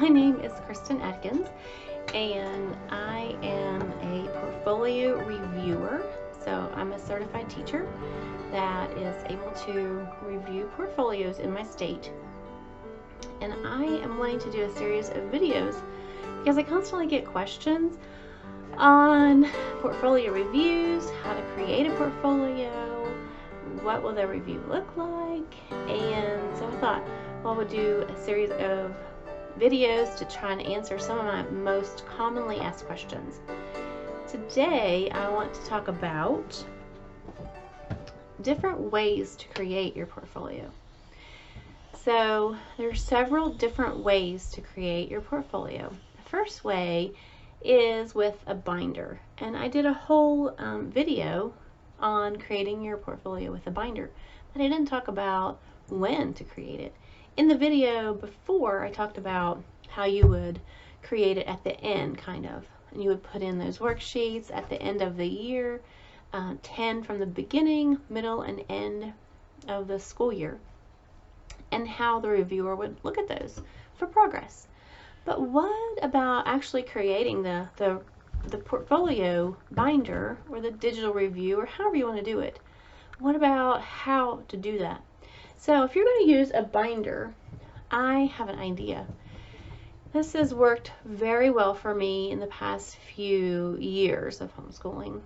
my name is Kristen Atkins, and I am a portfolio reviewer. So I'm a certified teacher that is able to review portfolios in my state. And I am wanting to do a series of videos because I constantly get questions on portfolio reviews, how to create a portfolio, what will the review look like, and so I thought, well, I would do a series of videos to try and answer some of my most commonly asked questions. Today, I want to talk about different ways to create your portfolio. So there are several different ways to create your portfolio. The first way is with a binder, and I did a whole video on creating your portfolio with a binder, but I didn't talk about when to create it. In the video before, I talked about how you would create it at the end, kind of, and you would put in those worksheets at the end of the year, 10 from the beginning, middle, and end of the school year, and how the reviewer would look at those for progress. But what about actually creating the portfolio binder or the digital review or however you want to do it? What about how to do that? So if you're going to use a binder, I have an idea. This has worked very well for me in the past few years of homeschooling.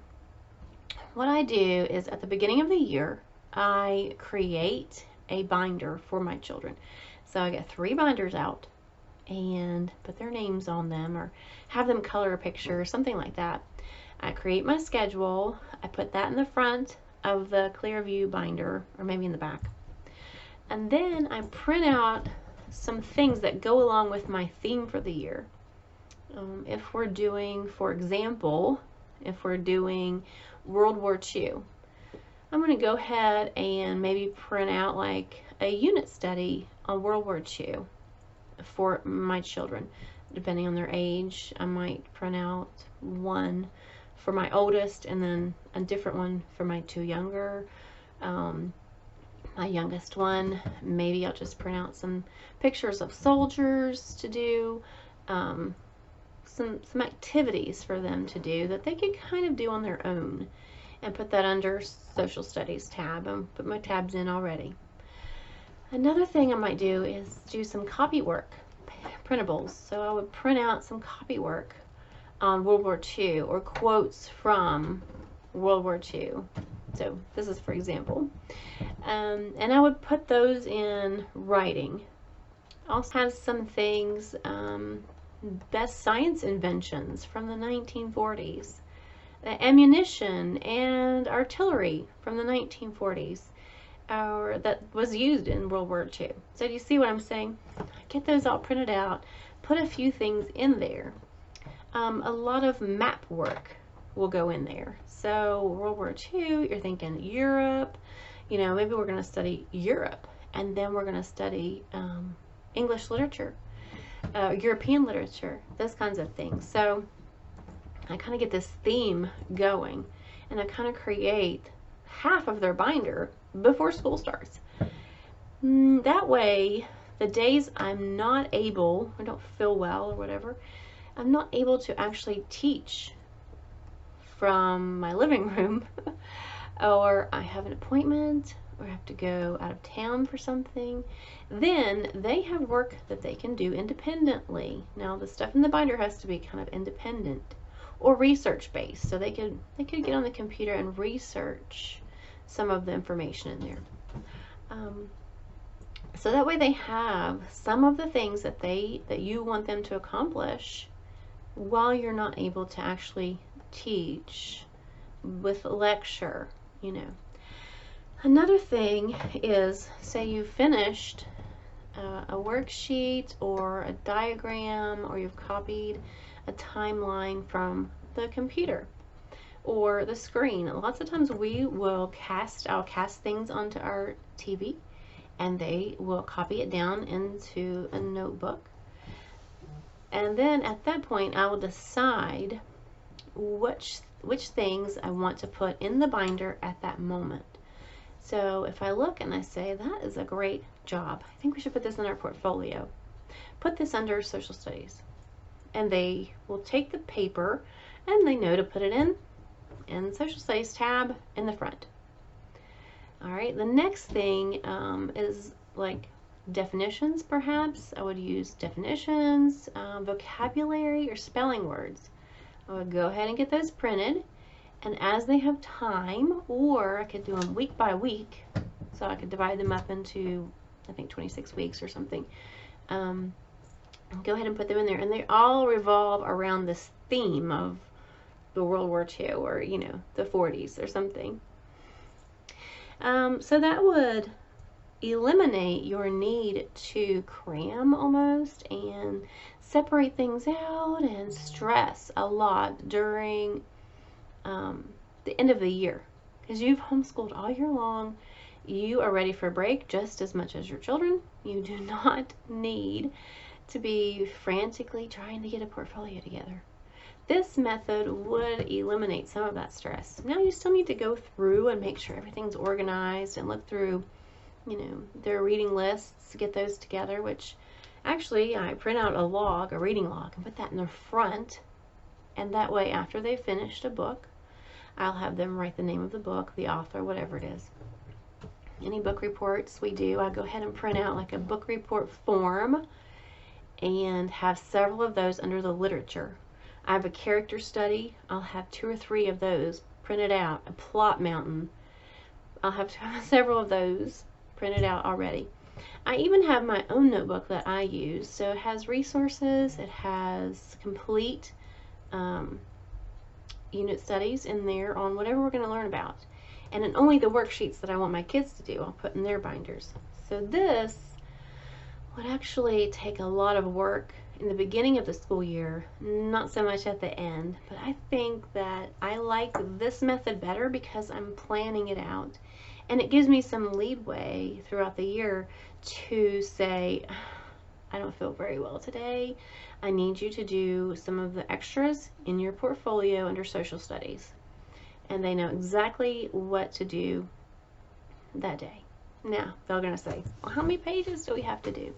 What I do is at the beginning of the year, I create a binder for my children. So I get 3 binders out and put their names on them or have them color a picture or something like that. I create my schedule. I put that in the front of the Clearview binder or maybe in the back. And then I print out some things that go along with my theme for the year. If we're doing, for example, if we're doing World War II, I'm going to go ahead and maybe print out like a unit study on World War II for my children. Depending on their age, I might print out one for my oldest and then a different one for my 2 younger. My youngest one, maybe I'll just print out some pictures of soldiers to do, some activities for them to do that they could kind of do on their own, and put that under Social Studies tab and put my tabs in already. Another thing I might do is do some copy work, printables. So I would print out some copy work on World War II or quotes from World War II. So this is for example. And I would put those in writing. Also have some things, best science inventions from the 1940s. Ammunition and artillery from the 1940s. Or that was used in World War II. So do you see what I'm saying? Get those all printed out, put a few things in there. A lot of map work will go in there. So World War II, you're thinking Europe, you know, maybe we're going to study Europe, and then we're going to study English literature, European literature, those kinds of things. So I kind of get this theme going, and I kind of create half of their binder before school starts. That way, the days I'm not able, I don't feel well or whatever, I'm not able to actually teach from my living room, or I have an appointment, or I have to go out of town for something, then they have work that they can do independently. Now, the stuff in the binder has to be kind of independent or research-based, so they could get on the computer and research some of the information in there. So that way they have some of the things that you want them to accomplish while you're not able to actually teach with a lecture, you know. Another thing is, say you finished a worksheet or a diagram, or you've copied a timeline from the computer or the screen. Lots of times I'll cast things onto our TV, and they will copy it down into a notebook. And then at that point, I will decide which things I want to put in the binder at that moment. So if I look and I say, that is a great job, I think we should put this in our portfolio. put this under social studies. And they will take the paper and they know to put it in social studies tab in the front. All right, the next thing is like definitions, perhaps. I would use definitions, vocabulary, or spelling words. I would go ahead and get those printed, and as they have time, or I could do them week by week, so I could divide them up into, I think, 26 weeks or something. Go ahead and put them in there, and they all revolve around this theme of the World War II, or, you know, the 40s or something. So that would eliminate your need to cram almost and separate things out and stress a lot during the end of the year, because you've homeschooled all year long. You are ready for a break just as much as your children. You do not need to be frantically trying to get a portfolio together. This method would eliminate some of that stress. Now you still need to go through and make sure everything's organized and look through, you know, their reading lists, get those together, which actually I print out a log, a reading log, and put that in the front. And that way, after they've finished a book, I'll have them write the name of the book, the author, whatever it is. Any book reports we do, I go ahead and print out like a book report form and have several of those under the literature. I have a character study. I'll have 2 or 3 of those printed out. A plot mountain. I'll have several of those printed out already. I even have my own notebook that I use. So it has resources. It has complete unit studies in there on whatever we're going to learn about. And then only the worksheets that I want my kids to do, I'll put in their binders. So this would actually take a lot of work in the beginning of the school year, not so much at the end, but I think that I like this method better because I'm planning it out, and it gives me some leeway throughout the year to say, I don't feel very well today. I need you to do some of the extras in your portfolio under social studies. And they know exactly what to do that day. Now, they're going to say, well, how many pages do we have to do?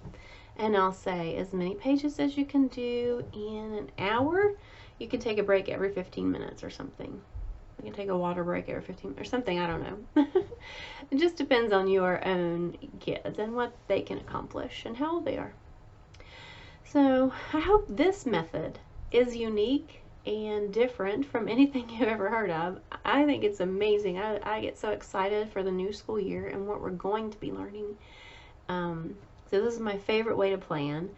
And I'll say, as many pages as you can do in an hour. You can take a break every 15 minutes or something. You can take a water break every 15 minutes or something, I don't know. It just depends on your own kids and what they can accomplish and how old they are. So I hope this method is unique and different from anything you've ever heard of. I think it's amazing. I get so excited for the new school year and what we're going to be learning. So this is my favorite way to plan,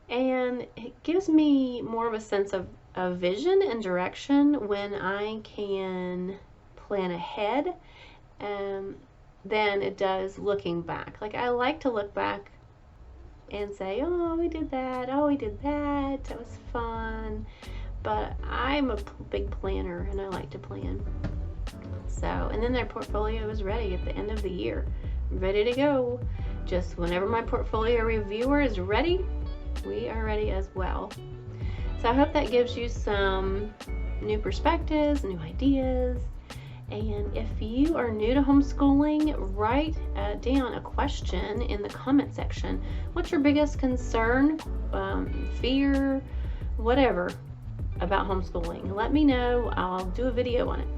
and it gives me more of a sense of vision and direction when I can plan ahead than it does looking back. Like, I like to look back and say, oh, we did that, oh, we did that, that was fun. But I'm a big planner and I like to plan. So, and then their portfolio is ready at the end of the year, ready to go. Just whenever my portfolio reviewer is ready, we are ready as well. So I hope that gives you some new perspectives, new ideas. And if you are new to homeschooling, write down a question in the comment section. What's your biggest concern, fear, whatever about homeschooling? Let me know. I'll do a video on it.